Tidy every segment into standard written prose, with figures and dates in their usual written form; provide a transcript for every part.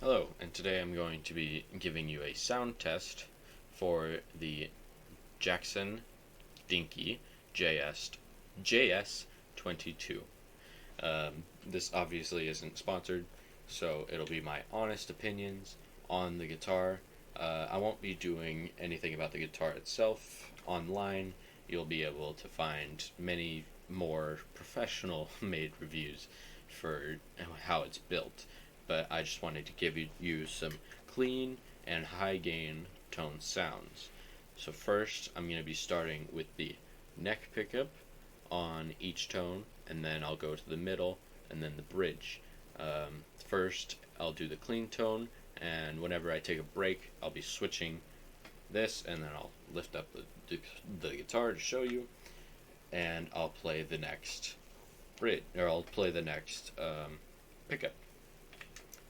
Hello, and today I'm going to be giving you a sound test for the Jackson Dinky JS22. This obviously isn't sponsored, so it'll be my honest opinions on the guitar. I won't be doing anything about the guitar itself. Online, you'll be able to find many more professional made reviews for how it's built, but I just wanted to give you some clean and high gain tone sounds. So first, I'm going to be starting with the neck pickup on each tone, and then I'll go to the middle, and then the bridge. First, I'll do the clean tone, and whenever I take a break, I'll be switching this, and then I'll lift up the guitar to show you, and I'll play the next bridge, or I'll play the next pickup.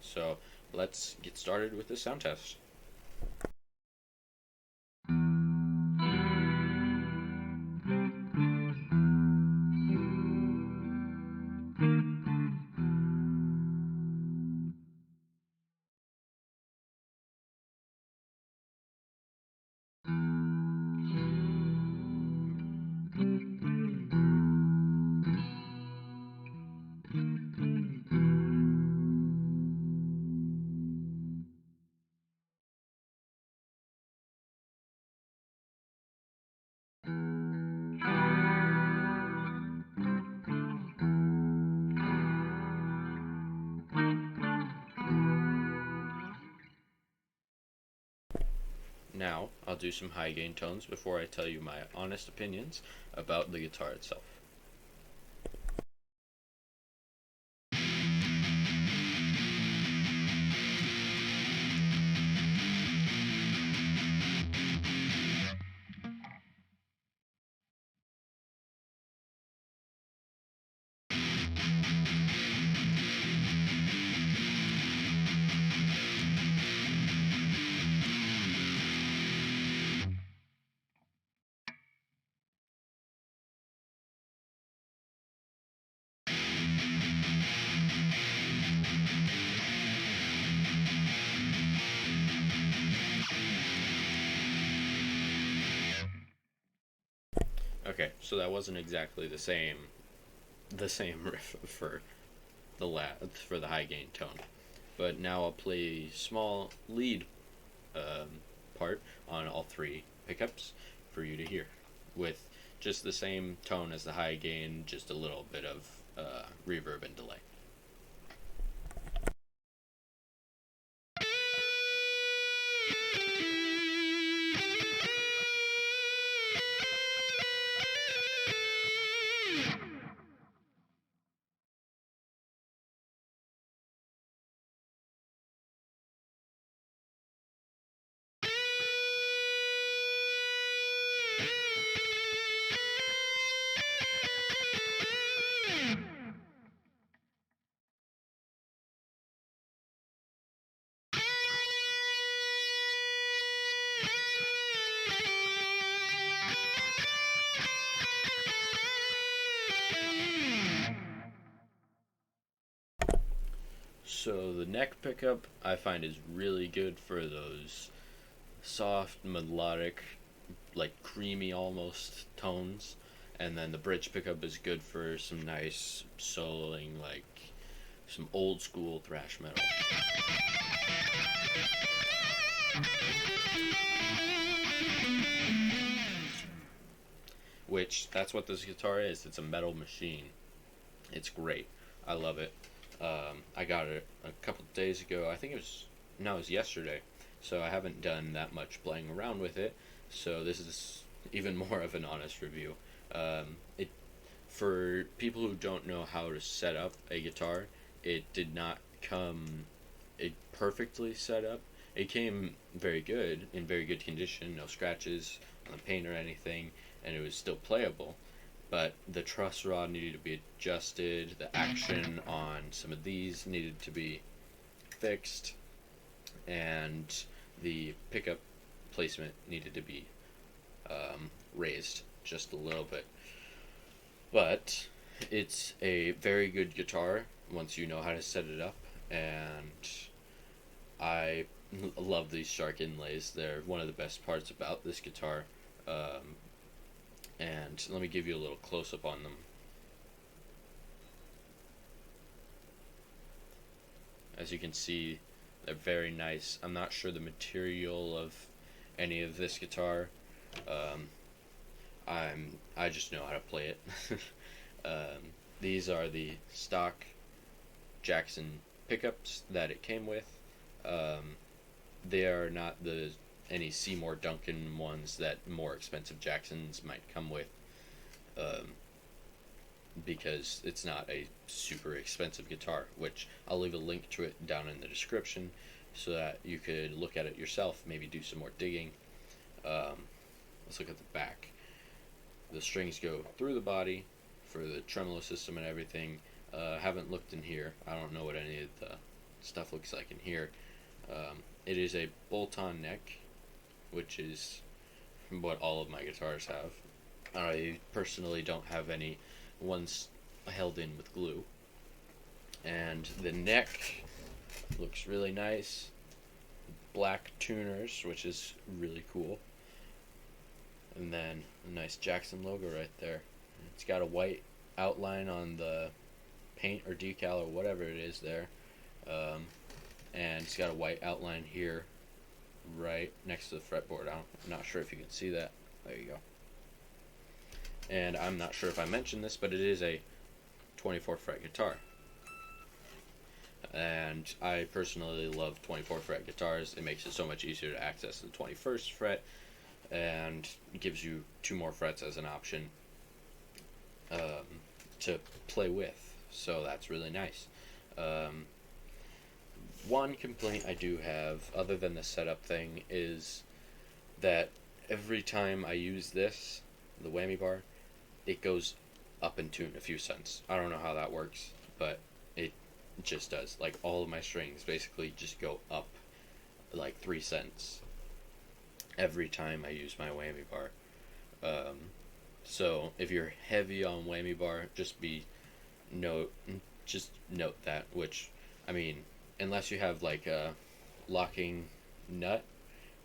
So let's get started with this sound test. Now, I'll do some high gain tones before I tell you my honest opinions about the guitar itself. Okay, so that wasn't exactly the same riff for for the high gain tone, but now I'll play small lead part on all three pickups for you to hear, with just the same tone as the high gain, just a little bit of reverb and delay. So the neck pickup I find is really good for those soft, melodic, like creamy almost tones. And then the bridge pickup is good for some nice soloing, like some old school thrash metal. Which, that's what this guitar is. It's a metal machine. It's great. I love it. I got it a couple of days ago. I think it was, no, it was yesterday. So I haven't done that much playing around with it. So this is even more of an honest review. It For people who don't know how to set up a guitar, it did not come it perfectly set up. It came very good, in very good condition, no scratches on the paint or anything, and it was still playable. But the truss rod needed to be adjusted, the action on some of these needed to be fixed, and the pickup placement needed to be raised just a little bit. But it's a very good guitar once you know how to set it up, and I love these shark inlays. They're one of the best parts about this guitar. Um, and let me give you a little close up on them. As you can see, they're very nice. I'm not sure the material of any of this guitar. Um, I just know how to play it. These are the stock Jackson pickups that it came with. Um, they are not the any Seymour Duncan ones that more expensive Jacksons might come with, um, because it's not a super expensive guitar. Which I'll leave a link to it down in the description, so that you could look at it yourself. Maybe do some more digging. Let's look at the back. The strings go through the body for the tremolo system and everything. Haven't looked in here. I don't know what any of the stuff looks like in here. It is a bolt-on neck, which is what all of my guitars have. I personally don't have any ones held in with glue. And the neck looks really nice. Black tuners, which is really cool. And then a nice Jackson logo right there. It's got a white outline on the paint or decal or whatever it is there. And it's got a white outline here right next to the fretboard. I'm not sure if you can see that. There you go. And I'm not sure if I mentioned this, but it is a 24 fret guitar. And I personally love 24 fret guitars. It makes it so much easier to access the 21st fret, and gives you 2 more frets as an option to play with. So that's really nice. One complaint I do have, other than the setup thing, is that every time I use this, the whammy bar, it goes up in tune a few cents. I don't know how that works, but it just does. Like, all of my strings basically just go up like 3 cents every time I use my whammy bar. So if you're heavy on whammy bar, just note that. Which, I mean, unless you have like a locking nut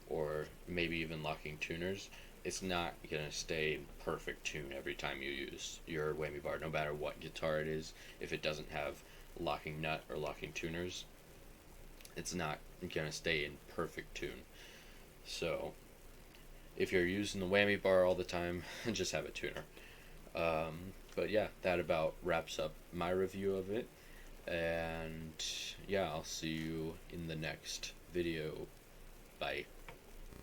or maybe even locking tuners, it's not gonna stay in perfect tune every time you use your whammy bar, no matter what guitar it is. If it doesn't have locking nut or locking tuners, it's not gonna stay in perfect tune. So if you're using the whammy bar all the time, just have a tuner. But yeah, that about wraps up my review of it. And yeah, I'll see you in the next video. Bye.